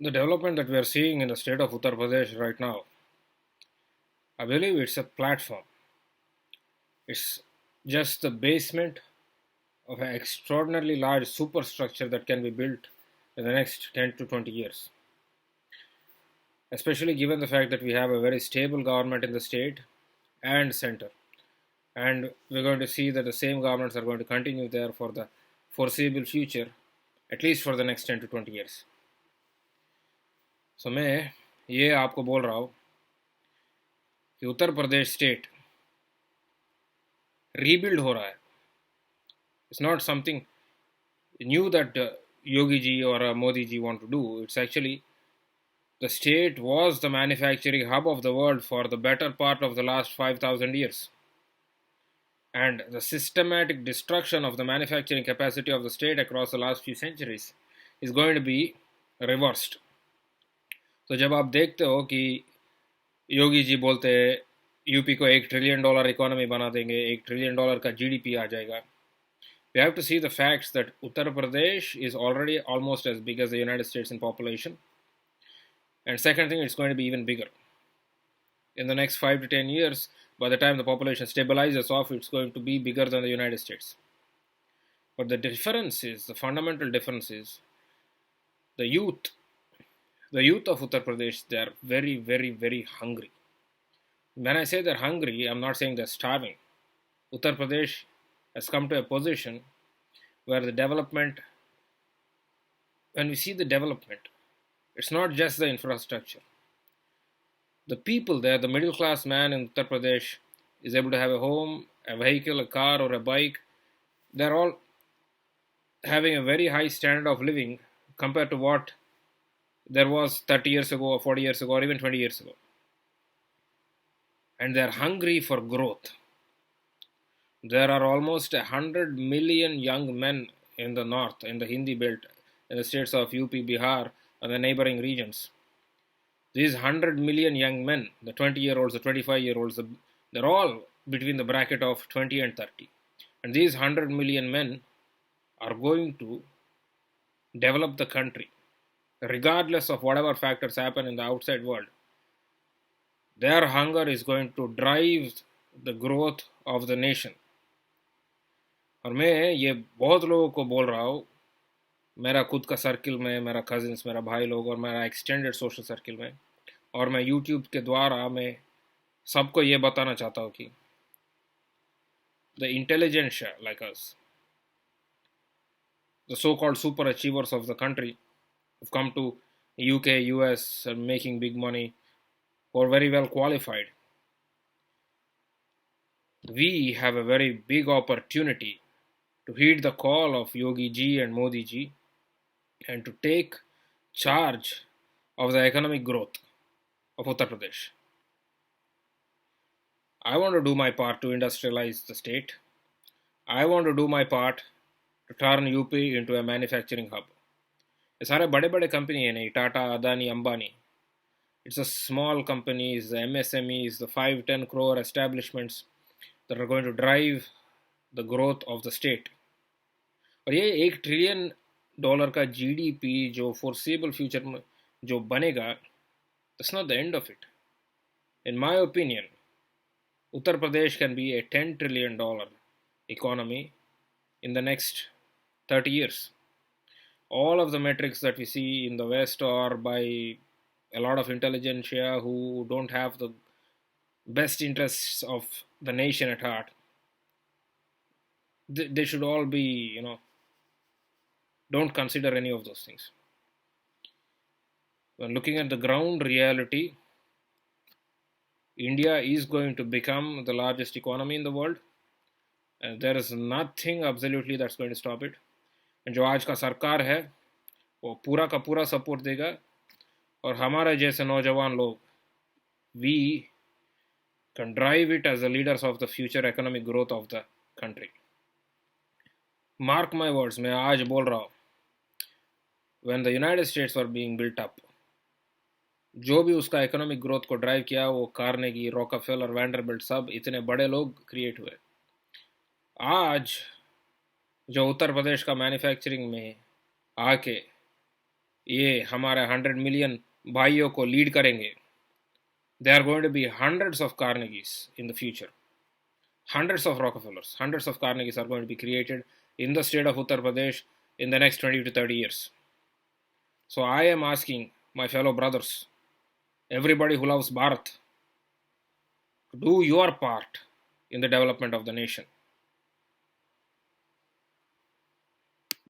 The development that we are seeing in the state of Uttar Pradesh right now, I believe it's a platform. It's just the basement of an extraordinarily large superstructure that can be built in the next 10 to 20 years. Especially given the fact that we have a very stable government in the state and center. And we're going to see that the same governments are going to continue there for the foreseeable future, at least for the next 10 to 20 years. So मैं ये आपको बोल रहा हूँ कि Uttar Pradesh state rebuild हो रहा है. It's not something new that Yogi ji or Modi ji want to do. It's actually the state was the manufacturing hub of the world for the better part of the last 5,000 years. And the systematic destruction of the manufacturing capacity of the state across the last few centuries is going to be reversed. तो जब आप देखते हो कि योगी जी बोलते हैं UP को $1 trillion economy बना देंगे, $1 ट्रिलियन का जीडीपी आ जाएगा, we have to see the facts that Uttar Pradesh is already almost as big as the United States in population. And second thing, it's going to be even bigger. In the next 5 to 10 years, by the time the population stabilizes off, it's going to be bigger than the United States. But the difference is, the fundamental difference is, the youth. The youth of Uttar Pradesh, they are very, very, very hungry. When I say they're hungry, I'm not saying they're starving. Uttar Pradesh has come to a position where the development, when we see the development, it's not just the infrastructure. The people there, the middle class man in Uttar Pradesh, is able to have a home, a vehicle, a car, or a bike. They're all having a very high standard of living compared to what there was 30 years ago, or 40 years ago, or even 20 years ago. And they're hungry for growth. There are almost 100 million young men in the north, in the Hindi belt, in the states of UP, Bihar, and the neighboring regions. These 100 million young men, the 20-year-olds, the 25-year-olds, they're all between the bracket of 20 and 30. And these 100 million men are going to develop the country, regardless of whatever factors happen in the outside world. Their hunger is going to drive the growth of the nation. और मैं ये बहुत लोगों को बोल रहा हूँ, मेरा खुद का सर्किल में, मेरा कजिन्स, मेरा भाई लोग और मेरा एक्सटेंडेड सोशल सर्किल में, और मैं यूट्यूब के द्वारा मैं सबको ये बताना चाहता हूँ कि the intelligentsia like us, the so-called super achievers of the country who've come to UK, US and making big money, who are very well qualified, we have a very big opportunity to heed the call of Yogi ji and Modi ji and to take charge of the economic growth of Uttar Pradesh. I want to do my part to industrialize the state. I want to do my part to turn UP into a manufacturing hub. ये सारे बड़े बड़े company है नहीं, Tata, Adani, Ambani. It's the small companies, the MSMEs, the 5-10 crore establishments that are going to drive the growth of the state. और ये $1 trillion का GDP जो foreseeable future में जो बनेगा, that's not the end of it. In my opinion, Uttar Pradesh can be a $10 trillion economy in the next 30 years. All of the metrics that we see in the West are by a lot of intelligentsia who don't have the best interests of the nation at heart. They should all be, don't consider any of those things. When looking at the ground reality, India is going to become the largest economy in the world, and there is nothing absolutely that's going to stop it. And जो आज का सरकार है वो पूरा का पूरा support देगा, और हमारे जैसे नौजवान लोग, we can drive it as the leaders of the future economic growth of the country. Mark my words, मैं आज बोल रहा हूँ, when the United States were being built up, जो भी उसका इकोनॉमिक ग्रोथ को ड्राइव किया वो कार्नेगी, रॉकफेलर, वैंडरबिल्ट, सब इतने बड़े लोग क्रिएट हुए. आज जो उत्तर प्रदेश का मैन्युफैक्चरिंग में आके ये हमारे 100 million भाइयों को लीड करेंगे. There are going to be hundreds of Carnegies in the future. Hundreds of Rockefellers, hundreds of Carnegies are going to be created in the state of Uttar Pradesh in the next 20 to 30 years. So I am asking my fellow brothers, everybody who loves Bharath, to do your part in the development of the nation.